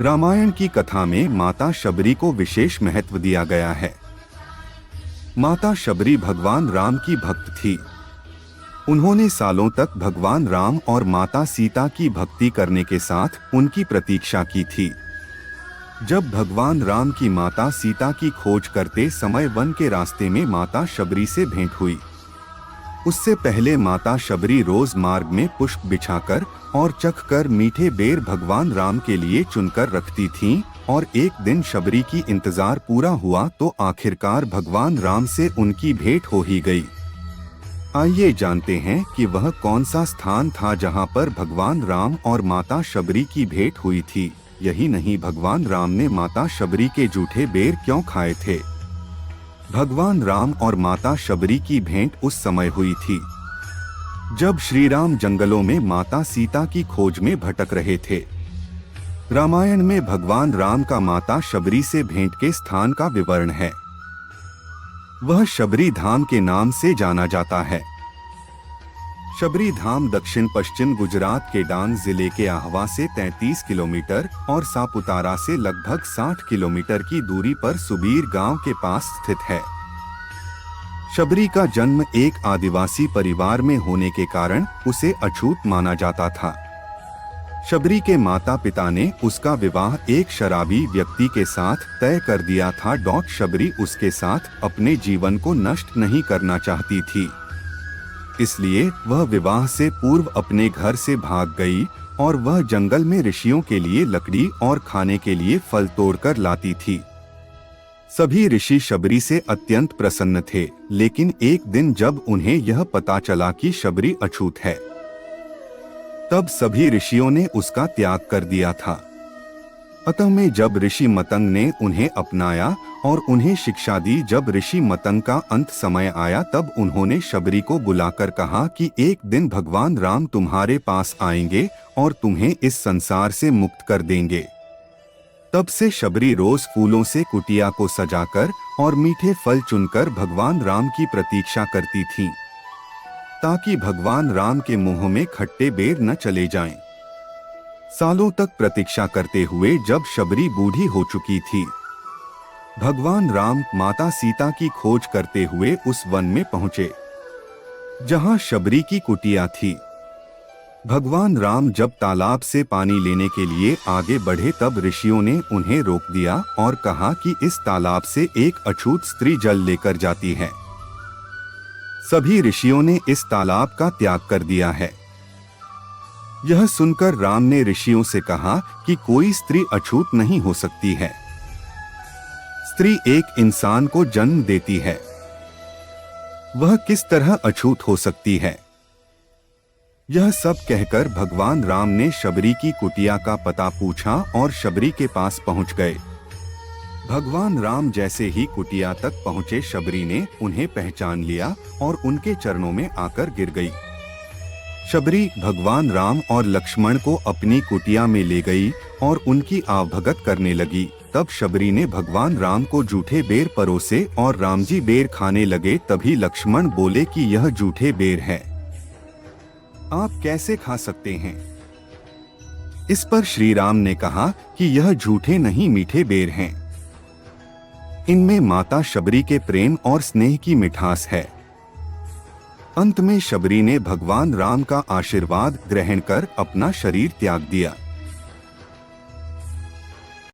रामायण की कथा में माता शबरी को विशेष महत्व दिया गया है। माता शबरी भगवान राम की भक्त थी। उन्होंने सालों तक भगवान राम और माता सीता की भक्ति करने के साथ उनकी प्रतीक्षा की थी। जब भगवान राम की माता सीता की खोज करते समय वन के रास्ते में माता शबरी से भेंट हुई। उससे पहले माता शबरी रोज मार्ग में पुष्प बिछाकर और चखकर मीठे बेर भगवान राम के लिए चुनकर रखती थीं, और एक दिन शबरी की इंतजार पूरा हुआ तो आखिरकार भगवान राम से उनकी भेंट हो ही गई। आइए जानते हैं कि वह कौन सा स्थान था जहां पर भगवान राम और माता शबरी की भेंट हुई थी। यही नहीं, भगवान राम ने माता शबरी के जूठे बेर क्यों खाए थे। भगवान राम और माता शबरी की भेंट उस समय हुई थी जब श्री राम जंगलों में माता सीता की खोज में भटक रहे थे। रामायण में भगवान राम का माता शबरी से भेंट के स्थान का विवरण है। वह शबरी धाम के नाम से जाना जाता है। शबरी धाम दक्षिण पश्चिम गुजरात के डांग जिले के आहवा से 33 किलोमीटर और सापुतारा से लगभग 60 किलोमीटर की दूरी पर सुबीर गांव के पास स्थित है। शबरी का जन्म एक आदिवासी परिवार में होने के कारण उसे अछूत माना जाता था। शबरी के माता पिता ने उसका विवाह एक शराबी व्यक्ति के साथ तय कर दिया था। शबरी उसके साथ अपने जीवन को नष्ट नहीं करना चाहती थी, इसलिए वह विवाह से पूर्व अपने घर से भाग गई और वह जंगल में ऋषियों के लिए लकड़ी और खाने के लिए फल तोड़कर लाती थी। सभी ऋषि शबरी से अत्यंत प्रसन्न थे, लेकिन एक दिन जब उन्हें यह पता चला कि शबरी अछूत है, तब सभी ऋषियों ने उसका त्याग कर दिया था। अतः में जब ऋषि मतंग ने उन्हें अपनाया और उन्हें शिक्षा दी, जब ऋषि मतंग का अंत समय आया तब उन्होंने शबरी को बुलाकर कहा कि एक दिन भगवान राम तुम्हारे पास आएंगे और तुम्हें इस संसार से मुक्त कर देंगे। तब से शबरी रोज फूलों से कुटिया को सजाकर और मीठे फल चुनकर भगवान राम की प्रतीक्षा करती थीं, ताकि भगवान राम के मुंह में खट्टे बेर न चले जाएं। सालों तक प्रतीक्षा करते हुए जब शबरी बूढ़ी हो चुकी थी, भगवान राम माता सीता की खोज करते हुए उस वन में पहुंचे जहां शबरी की कुटिया थी। भगवान राम जब तालाब से पानी लेने के लिए आगे बढ़े तब ऋषियों ने उन्हें रोक दिया और कहा कि इस तालाब से एक अछूत स्त्री जल लेकर जाती है। सभी ऋषियों ने इस तालाब का त्याग कर दिया है। यह सुनकर राम ने ऋषियों से कहा कि कोई स्त्री अछूत नहीं हो सकती है। स्त्री एक इंसान को जन्म देती है, वह किस तरह अछूत हो सकती है। यह सब कहकर भगवान राम ने शबरी की कुटिया का पता पूछा और शबरी के पास पहुंच गए। भगवान राम जैसे ही कुटिया तक पहुंचे, शबरी ने उन्हें पहचान लिया और उनके चरणों में आकर गिर गई। शबरी भगवान राम और लक्ष्मण को अपनी कुटिया में ले गई और उनकी आवभगत करने लगी। तब शबरी ने भगवान राम को जूठे बेर परोसे और राम जी बेर खाने लगे। तभी लक्ष्मण बोले कि यह जूठे बेर है, आप कैसे खा सकते हैं। इस पर श्री राम ने कहा कि यह झूठे नहीं मीठे बेर हैं। इनमें माता शबरी के प्रेम और स्नेह की मिठास है। अंत में शबरी ने भगवान राम का आशीर्वाद ग्रहण कर अपना शरीर त्याग दिया।